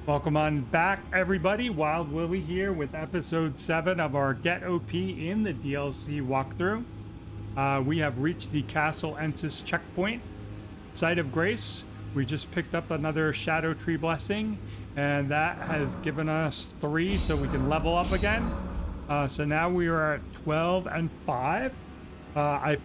Welcome on back, everybody. WildeWilly here with episode 7 of our Get OP in the DLC walkthrough. We have reached the Castle Ensis checkpoint, Site of Grace. We just picked up another Scadutree blessing, and that has given us 3, so we can level up again. So now we are at 12 and 5. I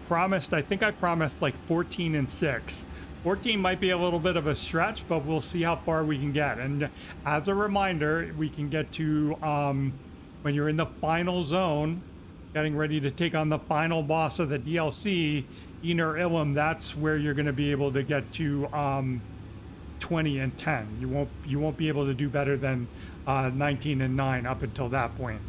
think I promised like 14 and 6. 14 might be a little bit of a stretch, but we'll see how far we can get. And as a reminder, we can get to, when you're in the final zone, getting ready to take on the final boss of the DLC, Inner Ilum, that's where you're going to be able to get to 20 and 10. You won't be able to do better than 19 and 9 up until that point.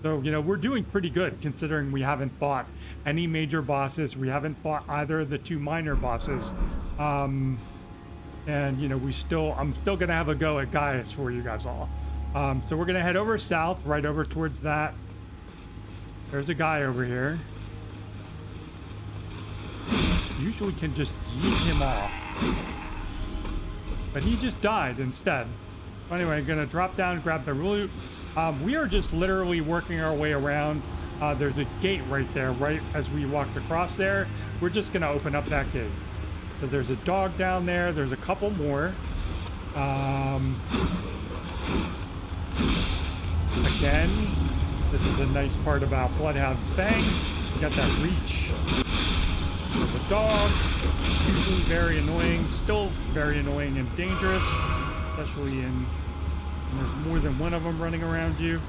So, you know, we're doing pretty good considering we haven't fought any major bosses. We haven't fought either of the 2 minor bosses. And, you know, I'm still going to have a go at Gaius for you guys all. So we're going to head over south, right over towards that. There's a guy over here. Usually can just yeet him off. But he just died instead. Anyway, I'm going to drop down, grab the loot. We are just literally working our way around. There's a gate right there, right as we walked across there. We're just going to open up that gate. So there's a dog down there. There's a couple more. Again, this is a nice part about Bloodhound's Fang. You got that reach. There's the dogs. Usually very annoying. Still very annoying and dangerous. Especially when there's more than one of them running around you.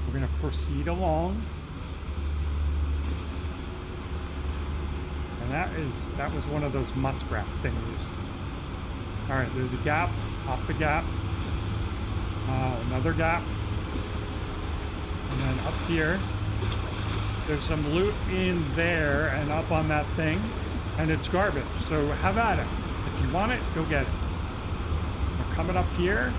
We're going to proceed along. And that was one of those muskrat thingies. Alright, there's a gap. Pop the gap. Another gap. And then up here. There's some loot in there and up on that thing. And it's garbage, so have at it. If you want it, go get it. We're coming up here.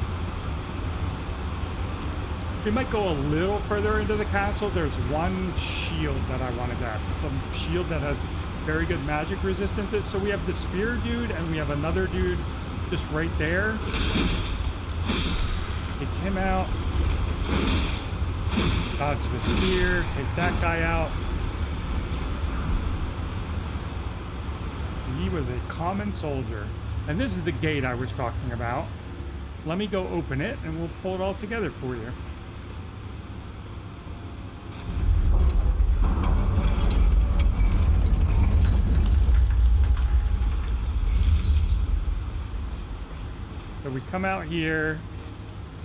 We might go a little further into the castle. There's one shield that I want to get. Some shield that has very good magic resistances. So we have the spear dude, and we have another dude just right there. Take him out. Dodge the spear. Take that guy out. He was a common soldier. And this is the gate I was talking about. Let me go open it and we'll pull it all together for you. So we come out here.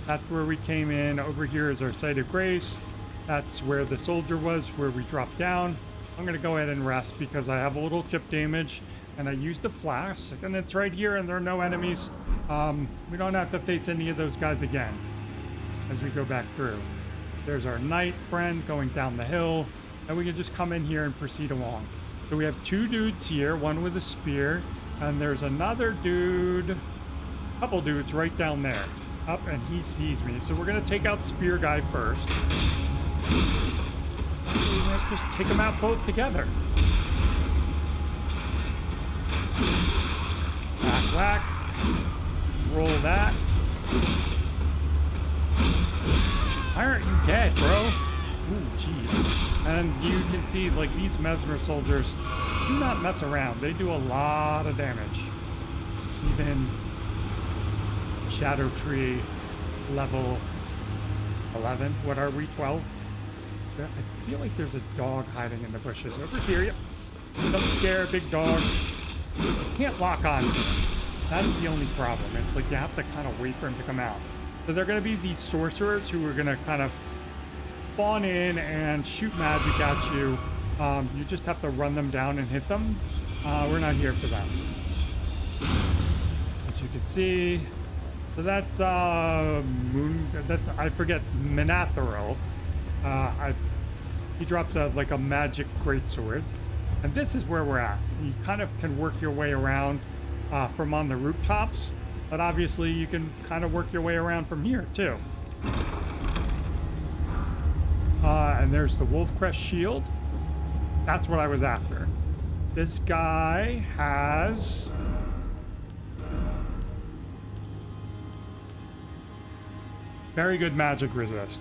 That's where we came in. Over here is our Site of Grace. That's where the soldier was, where we dropped down. I'm going to go ahead and rest because I have a little chip damage. And I used the flask, and it's right here, and there are no enemies. We don't have to face any of those guys again as we go back through. There's our knight friend going down the hill, and we can just come in here and proceed along. So we have 2 dudes here, one with a spear, and there's another dude, couple dudes right down there. Up, and he sees me. So we're going to take out the spear guy first. Let's just take them out both together. Whack. Roll that. Why aren't you dead, bro? Ooh, jeez. And you can see, like, these mesmer soldiers do not mess around. They do a lot of damage. Even Scadutree level 11. What are we, 12? I feel like there's a dog hiding in the bushes. Over here, yep. Don't scare, big dog. You can't lock on to him. That's the only problem. It's like you have to kind of wait for him to come out. So they're going to be these sorcerers who are going to kind of spawn in and shoot magic at you. You just have to run them down and hit them. We're not here for that. As you can see, so that's I forget, Minathero. He drops like a magic greatsword. And this is where we're at. You kind of can work your way around from on the rooftops, but obviously you can kind of work your way around from here too. And there's the Wolfcrest shield. That's what I was after. This guy has Very good magic resist.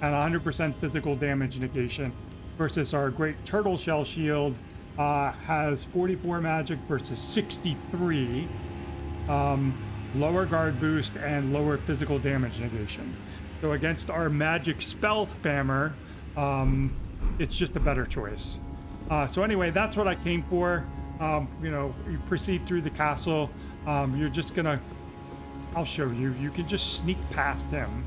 And 100% physical damage negation versus our great turtle shell shield has 44 magic versus 63. Lower guard boost and lower physical damage negation. So against our magic spell spammer, it's just a better choice. So anyway, that's what I came for. You know, you proceed through the castle. You're just gonna, I'll show you. You can just sneak past him.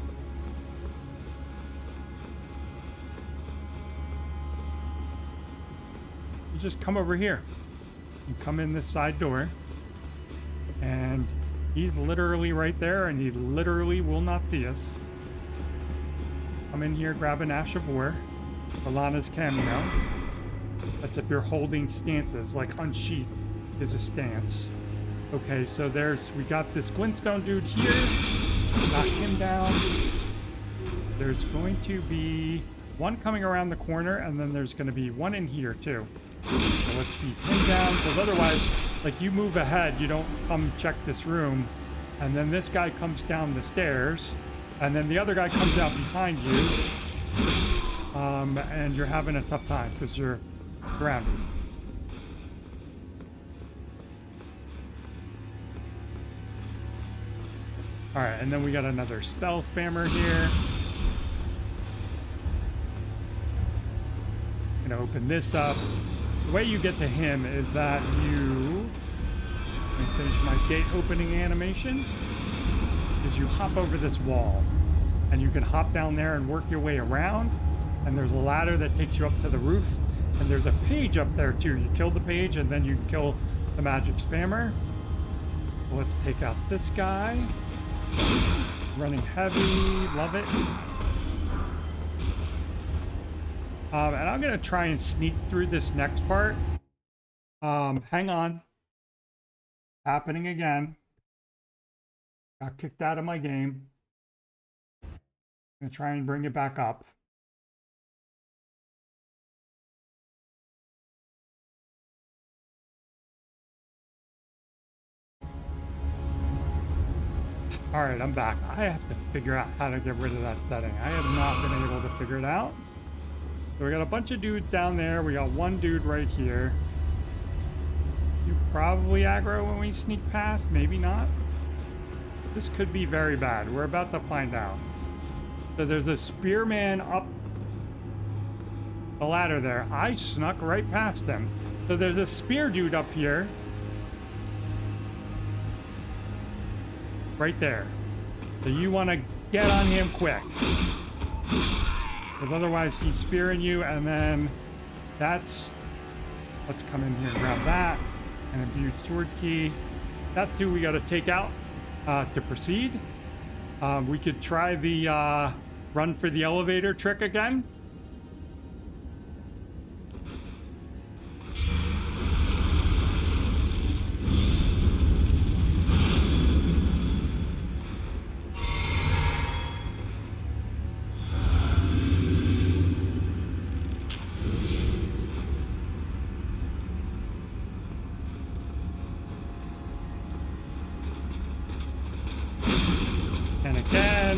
You just come over here. You come in this side door. And he's literally right there, and he literally will not see us. Come in here, grab an Ash of War. Alana's cameo. That's if you're holding stances, like Unsheath is a stance. Okay, so we got this Glintstone dude here. Knock him down. There's going to be one coming around the corner, and then there's going to be one in here too. So let's keep him down, because otherwise, like, you move ahead, you don't come check this room, and then this guy comes down the stairs, and then the other guy comes out behind you, and you're having a tough time because you're grounded. All right, and then we got another spell spammer here. I'm gonna open this up. The way you get to him is that you, let me finish my gate opening animation, is you hop over this wall, and you can hop down there and work your way around, and there's a ladder that takes you up to the roof, and there's a page up there too. You kill the page, and then you kill the magic spammer. Let's take out this guy. Running heavy, love it. And I'm gonna try and sneak through this next part. Hang on. Happening again. Got kicked out of my game. I'm gonna try and bring it back up. All right, I'm back. I have to figure out how to get rid of that setting. I have not been able to figure it out. So we got a bunch of dudes down there. We got one dude right here. You probably aggro when we sneak past, maybe not. This could be very bad. We're about to find out. So there's a spearman up the ladder there. I snuck right past him. So there's a spear dude up here. Right there. So you want to get on him quick. Because otherwise he's spearing you, and then that's... Let's come in here and grab that. And a Imbued Sword Key. That's who we got to take out to proceed. We could try the run for the elevator trick again. And again,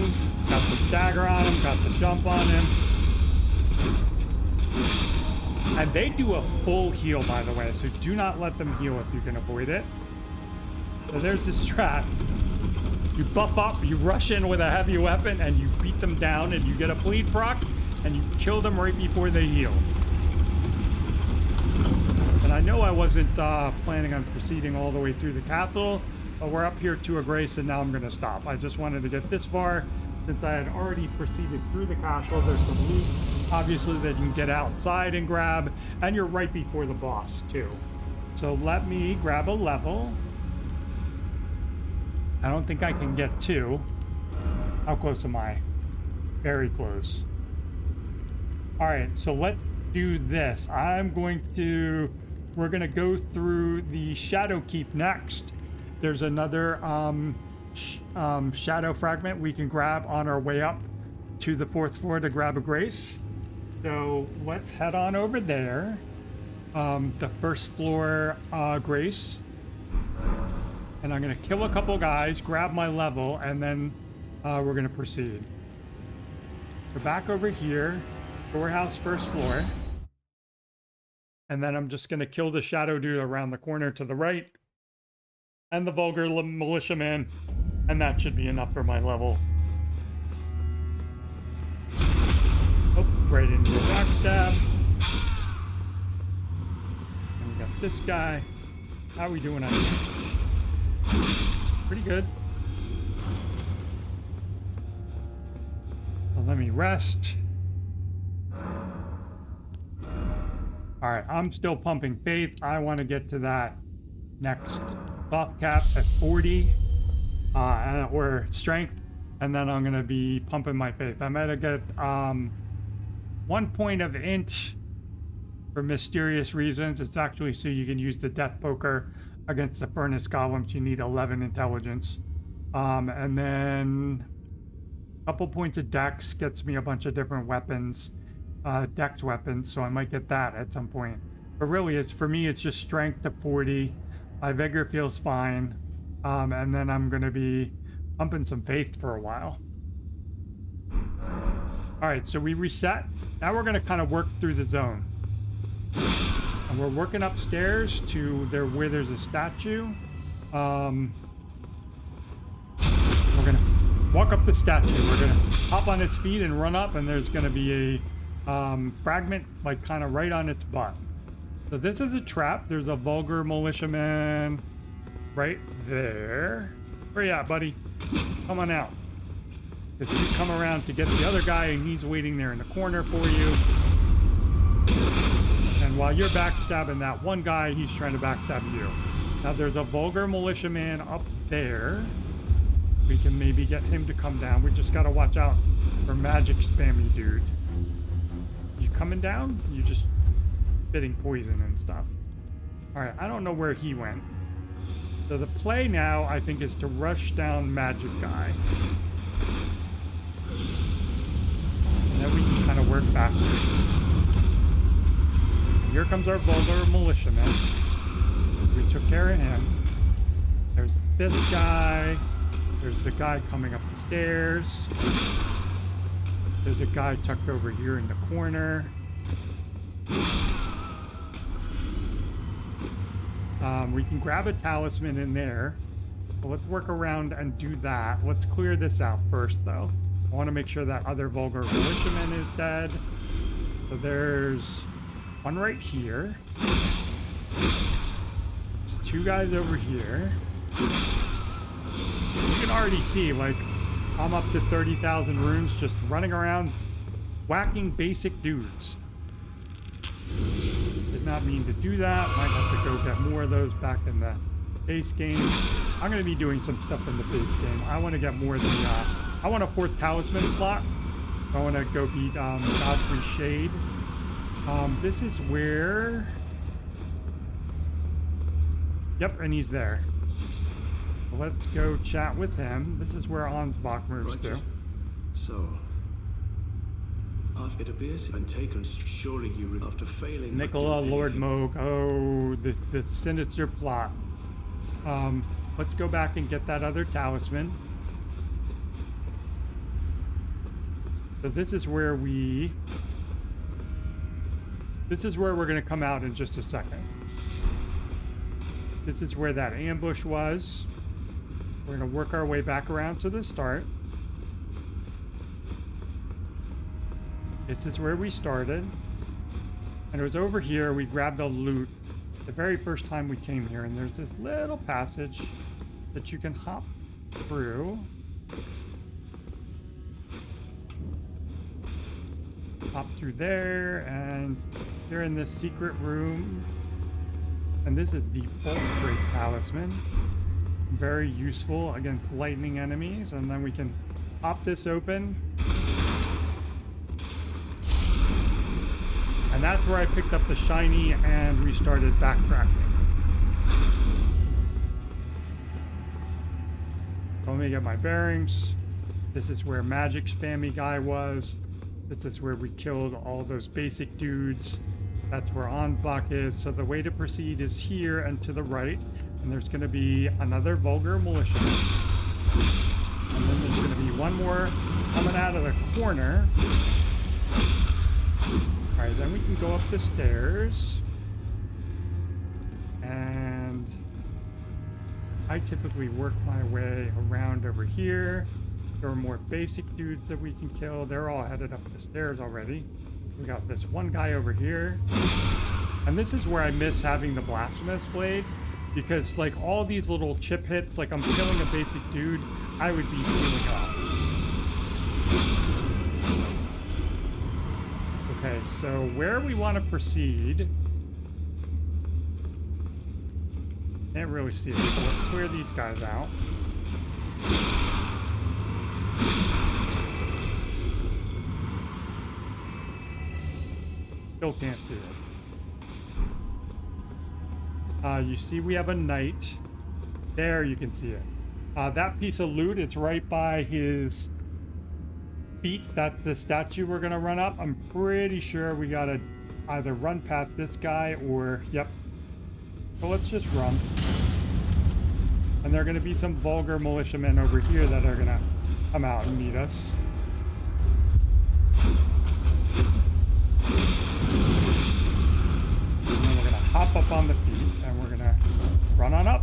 got the stagger on him, got the jump on him. And they do a full heal, by the way, so do not let them heal if you can avoid it. So there's this trap. You buff up, you rush in with a heavy weapon, and you beat them down, and you get a bleed proc, and you kill them right before they heal. And I know I wasn't planning on proceeding all the way through the castle, but we're up here to a grace, and now I'm going to stop. I just wanted to get this far. Since I had already proceeded through the castle, there's some loot, obviously, that you can get outside and grab, and you're right before the boss, too. So let me grab a level. I don't think I can get two. How close am I? Very close. All right, so let's do this. We're going to go through the Shadow Keep next. There's another shadow fragment we can grab on our way up to the 4th floor to grab a grace. So let's head on over there. The 1st floor grace. And I'm going to kill a couple guys, grab my level, and then we're going to proceed. We're back over here. Storehouse, first floor. And then I'm just going to kill the shadow dude around the corner to the right. And the vulgar militiaman. And that should be enough for my level. Oh, right into a backstab. And we got this guy. How are we doing on damage? Pretty good. So let me rest. Alright, I'm still pumping faith. I want to get to that next buff cap at 40. Or strength. And then I'm going to be pumping my faith. I'm going to get 1 point of int for mysterious reasons. It's actually so you can use the death poker against the furnace golems. You need 11 intelligence. And then a couple points of dex gets me a bunch of different weapons. Dex weapons, so I might get that at some point. But really, it's for me, it's just strength to 40. My vigor feels fine. And then I'm going to be pumping some faith for a while. All right, so we reset. Now we're going to kind of work through the zone. And we're working upstairs to where there's a statue. We're going to walk up the statue. We're going to hop on its feet and run up, and there's going to be a fragment like kind of right on its butt. So this is a trap. There's a vulgar militiaman right there. Where you at, buddy? Come on out. Because you come around to get the other guy, and he's waiting there in the corner for you. And while you're backstabbing that one guy, he's trying to backstab you. Now there's a vulgar militiaman up there. We can maybe get him to come down. We just got to watch out for magic spammy dude. You coming down? You just spitting poison and stuff. All right, I don't know where he went. So the play now, I think, is to rush down magic guy. And then we can kind of work backwards. And here comes our vulgar militiaman. We took care of him. There's this guy. There's the guy coming up the stairs. There's a guy tucked over here in the corner. We can grab a talisman in there. So let's work around and do that. Let's clear this out first, though. I want to make sure that other vulgar militiaman is dead. So there's one right here. There's two guys over here. You can already see, like, I'm up to 30,000 runes just running around whacking basic dudes. Did not mean to do that. Might have to go get more of those back in the base game. I'm going to be doing some stuff in the base game. I want to get more than I want a 4th talisman slot. I want to go beat Godfrey Shade. This is where... Yep, and he's there. Let's go chat with him. This is where Ansbach moves to. So, it appears and taken. Surely you, after failing. Nicola, Lord Moog. Oh, the sinister plot. Let's go back and get that other talisman. So this is where we're going to come out in just a second. This is where that ambush was. We're going to work our way back around to the start. This is where we started. And it was over here we grabbed the loot the very first time we came here. And there's this little passage that you can hop through. Hop through there, and you're in this secret room. And this is the Bolt Break Talisman. Very useful against lightning enemies. And then we can pop this open. And that's where I picked up the shiny and we started backtracking. Let me get my bearings. This is where magic spammy guy was. This is where we killed all those basic dudes. That's where Ansbach is. So the way to proceed is here and to the right. And there's going to be another vulgar militia. And then there's going to be one more coming out of the corner. Alright, then we can go up the stairs. And I typically work my way around over here. There are more basic dudes that we can kill. They're all headed up the stairs already. We got this one guy over here. And this is where I miss having the blasphemous blade, because like all these little chip hits, like I'm killing a basic dude, I would be healing up. Okay, so where we want to proceed, can't really see it, so let's clear these guys out. Still can't see it. You see we have a knight. There you can see it. That piece of loot, it's right by his feet. That's the statue we're gonna run up. I'm pretty sure we gotta either run past this guy or, yep. So let's just run. And there are gonna be some vulgar militiamen over here that are gonna come out and meet us. And then we're gonna hop up on the feet and we're gonna run on up.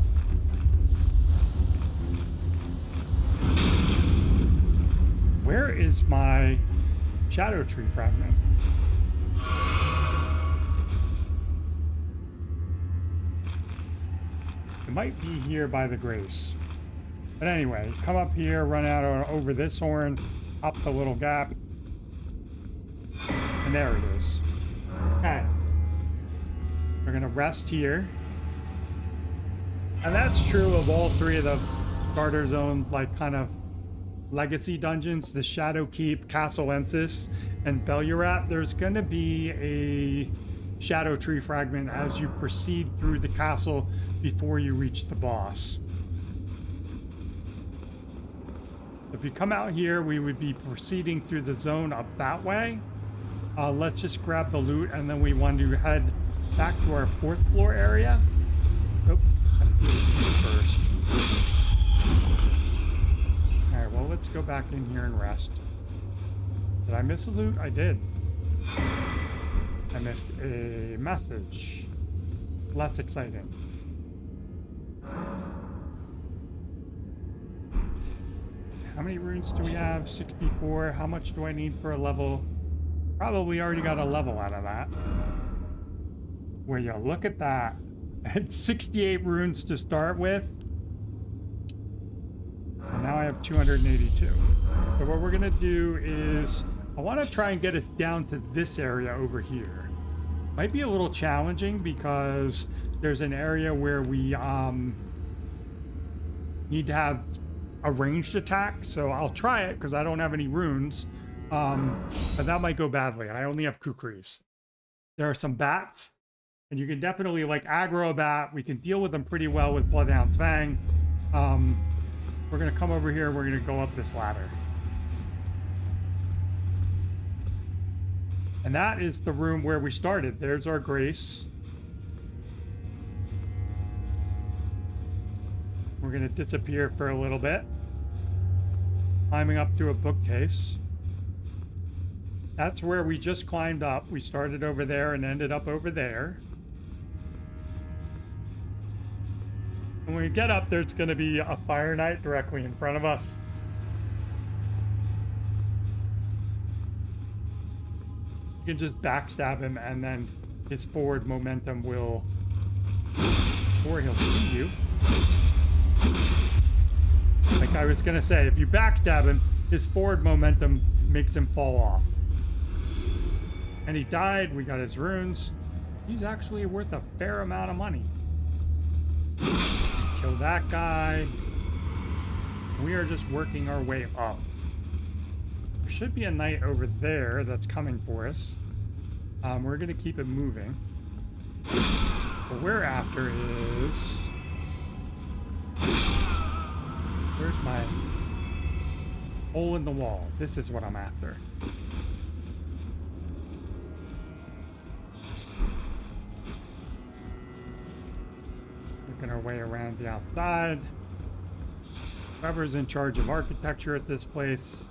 Where is my Scadutree fragment? It might be here by the grace. But anyway, come up here, run out over this horn, up the little gap. And there it is. Okay. We're gonna rest here. And that's true of all three of the Starter Zone, like, kind of legacy dungeons, the Shadow Keep, Castle Ensis, and Bellurat. There's going to be a Scadutree fragment as you proceed through the castle before you reach the boss. If you come out here, we would be proceeding through the zone up that way. Let's just grab the loot, and then we want to head back to our 4th floor area. Oh, I have to do this first. Alright, well, let's go back in here and rest. Did I miss a loot? I did. I missed a message. Less exciting. How many runes do we have? 64. How much do I need for a level? Probably already got a level out of that. Where you look at that. I had 68 runes to start with. And now I have 282. So what we're going to do is, I want to try and get us down to this area over here. Might be a little challenging because there's an area where we need to have a ranged attack. So I'll try it because I don't have any runes. But that might go badly. I only have kukris. There are some bats. And you can definitely, like, aggro a bat. We can deal with them pretty well with Bloodhound's Fang. We're going to come over here. We're going to go up this ladder. And that is the room where we started. There's our grace. We're going to disappear for a little bit. Climbing up through a bookcase. That's where we just climbed up. We started over there and ended up over there. And when we get up, there's going to be a Fire Knight directly in front of us. You can just backstab him, and then his forward momentum will... Or he'll see you. Like I was going to say, if you backstab him, his forward momentum makes him fall off. And he died. We got his runes. He's actually worth a fair amount of money. Kill that guy. We are just working our way up. There should be a knight over there that's coming for us. We're going to keep it moving. What we're after is... Where's my hole in the wall? This is what I'm after. Working our way around the outside. Whoever's in charge of architecture at this place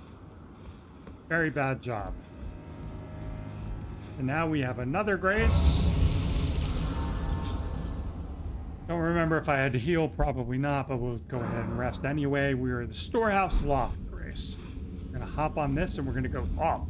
Very bad job. And now we have another grace. Don't remember if I had to heal, probably not, but we'll go ahead and rest anyway. We are the storehouse loft grace. We're gonna hop on this and we're gonna go up.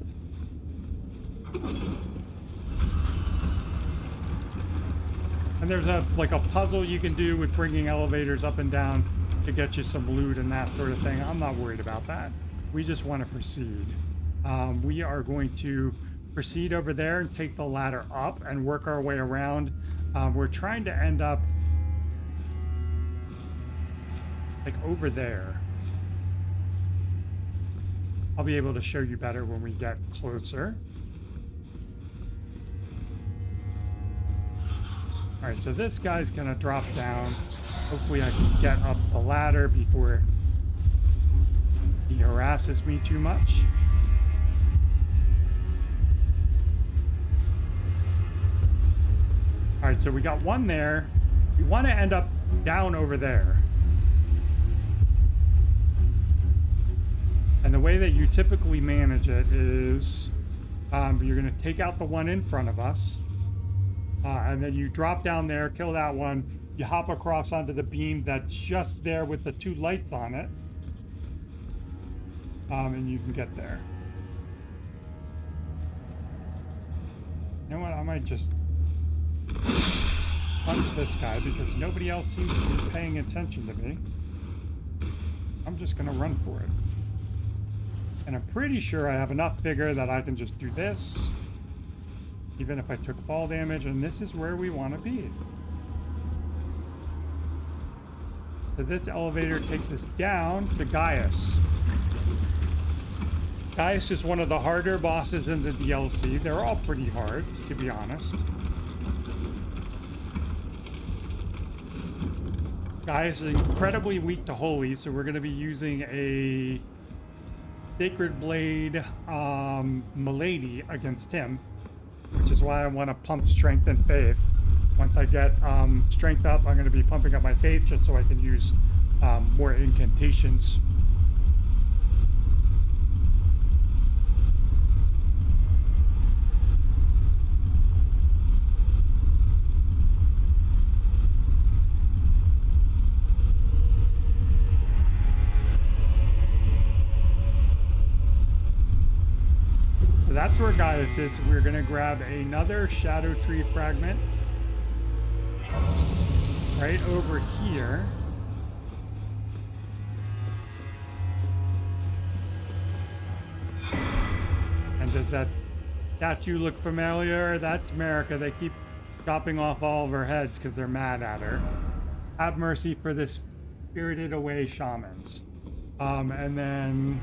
And there's a puzzle you can do with bringing elevators up and down to get you some loot and that sort of thing. I'm not worried about that. We just want to proceed. We are going to proceed over there and take the ladder up and work our way around. We're trying to end up like over there. I'll be able to show you better when we get closer. All right, so this guy's gonna drop down. Hopefully I can get up the ladder before he harasses me too much. All right, so we got one there. We want to end up down over there. And the way that you typically manage it is you're going to take out the one in front of us. And then you drop down there, kill that one. You hop across onto the beam that's just there with the two lights on it. And you can get there. You know what? I might just punch this guy because nobody else seems to be paying attention to me. I'm just going to run for it. And I'm pretty sure I have enough vigor that I can just do this. Even if I took fall damage, and this is where we want to be. So this elevator takes us down to Gaius. Gaius is one of the harder bosses in the DLC. They're all pretty hard, to be honest. Gaius is incredibly weak to holy, so we're going to be using a Sacred Blade Milady against him. Which is why I want to pump strength and faith. Once I get strength up, I'm going to be pumping up my faith just so I can use more incantations. So that's where Gaius is. We're going to grab another Scadutree fragment right over here. And does that statue look familiar? That's America. They keep chopping off all of her heads because they're mad at her. Have mercy for the spirited away shamans. And then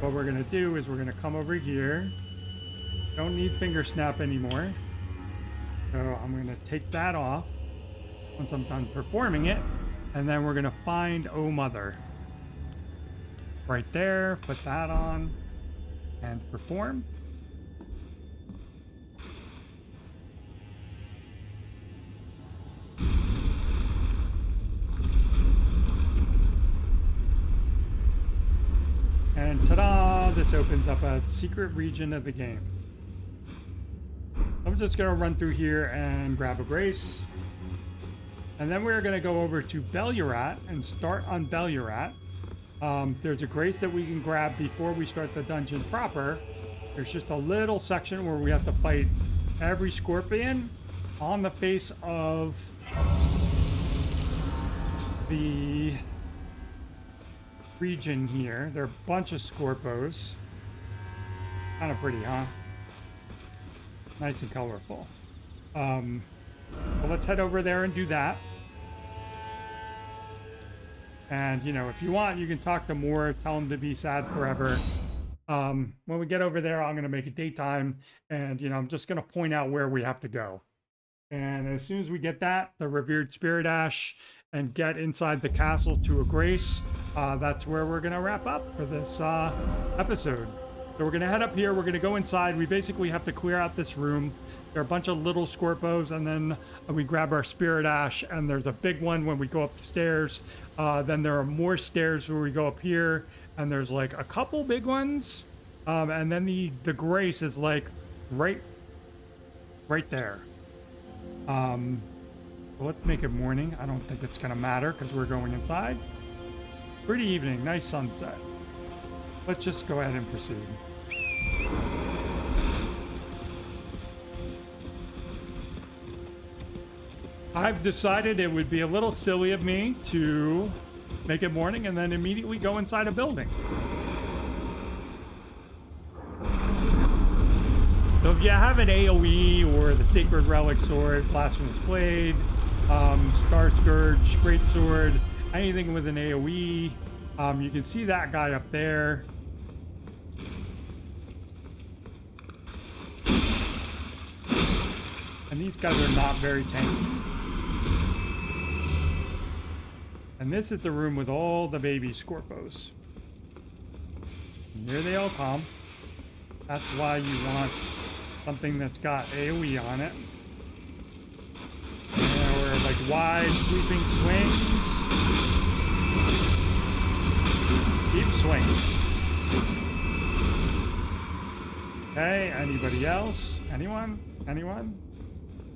what we're going to do is we're going to come over here. Don't need finger snap anymore. So I'm going to take that off once I'm done performing it. And then we're going to find Oh Mother. Right there. Put that on. And perform. And ta-da! This opens up a secret region of the game. I'm just going to run through here and grab a grace. And then we're going to go over to Bellurat and start on Bellurat. There's a grace that we can grab before we start the dungeon proper. There's just a little section where we have to fight every scorpion on the face of the region here. There are a bunch of Scorpos. Kind of pretty, huh? Nice and colorful. Well, let's head over there and do that. And, you know, if you want, you can talk to Moore, tell him to be sad forever. When we get over there, I'm going to make it daytime. And, you know, I'm just going to point out where we have to go. And as soon as we get that, the Revered Spirit Ash, and get inside the castle to a grace, that's where we're going to wrap up for this episode. So we're going to head up here. We're going to go inside. We basically have to clear out this room. There are a bunch of little Scorpos, and then we grab our Spirit Ash, and there's a big one when we go upstairs. Then there are more stairs where we go up here, and there's like a couple big ones. And then the grace is like right there. Let's make it morning. I don't think it's gonna matter because we're going inside. Pretty evening, nice sunset. Let's just go ahead and proceed. I've decided it would be a little silly of me to make it morning and then immediately go inside a building. So if you have an AoE or the Sacred Relic Sword, Blasphemous Blade, Star Scourge, Great Sword, anything with an AoE, you can see that guy up there. And these guys are not very tanky. And this is the room with all the baby Scorpos. And here they all come. That's why you want something that's got AoE on it. Or like wide sweeping swings. Keep swinging. Okay, anybody else? Anyone? Anyone?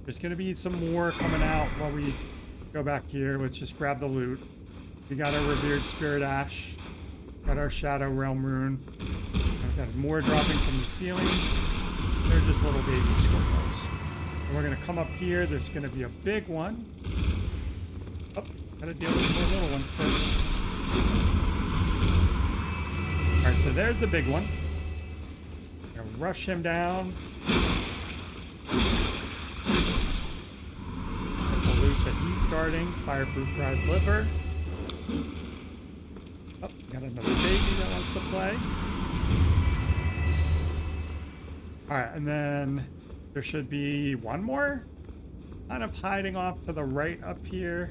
There's gonna be some more coming out while we go back here. Let's just grab the loot. We got our Revered Spirit Ash. Got our Shadow Realm Rune. We've got more dropping from the ceiling. They're just little baby Scorpios. And we're gonna come up here. There's gonna be a big one. Oh, gotta deal with more little ones first. Alright, so there's the big one. Gonna rush him down. The loot that he's starting. Fireproof fried liver. Oh, got another baby that wants to play. Alright, and then there should be one more. Kind of hiding off to the right up here.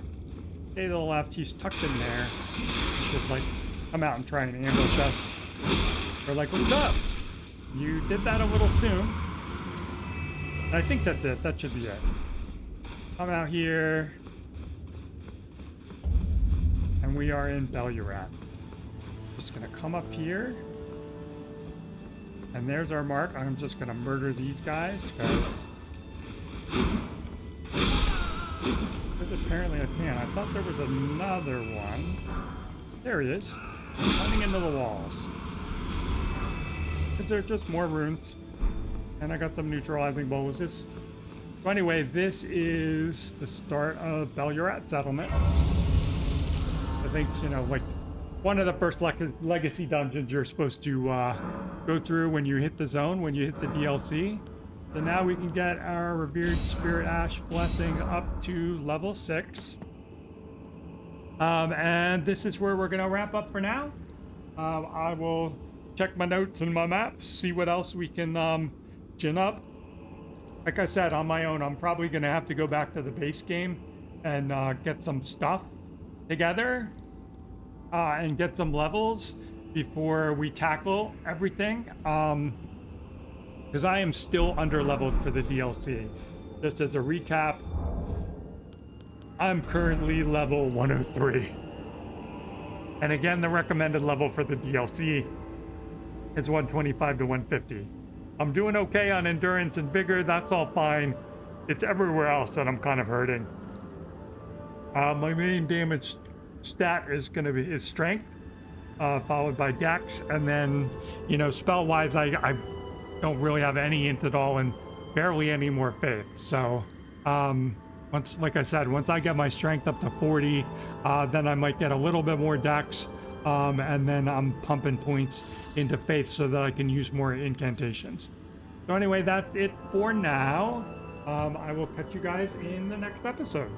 Okay, to the left, he's tucked in there. He should like come out and try and ambush us. We're like, what's up? You did that a little soon. And I think that's it. That should be it. Come out here. And we are in Bellurat. Just gonna come up here. And there's our mark. I'm just gonna murder these guys because apparently I can. I thought there was another one. There he is. Running into the walls. Because they're just more runes. And I got some neutralizing boluses. So anyway, this is the start of Bellurat settlement. I think, you know, like one of the first legacy dungeons you're supposed to go through when you hit the zone, when you hit the DLC. So now we can get our Revered Spirit Ash blessing up to level 6. And this is where we're going to wrap up for now. I will check my notes and my maps, see what else we can gin up. Like I said, on my own, I'm probably going to have to go back to the base game and get some stuff together and get some levels before we tackle everything. Because I am still under-leveled for the DLC. Just as a recap, I'm currently level 103. And again, the recommended level for the DLC is 125 to 150. I'm doing okay on endurance and vigor, that's all fine. It's everywhere else that I'm kind of hurting. My main damage stat is going to be strength, followed by dex, and then, you know, spell-wise, I don't really have any int at all and barely any more faith. So, like I said, once I get my strength up to 40, then I might get a little bit more dex, and then I'm pumping points into faith so that I can use more incantations. So anyway, that's it for now. I will catch you guys in the next episode.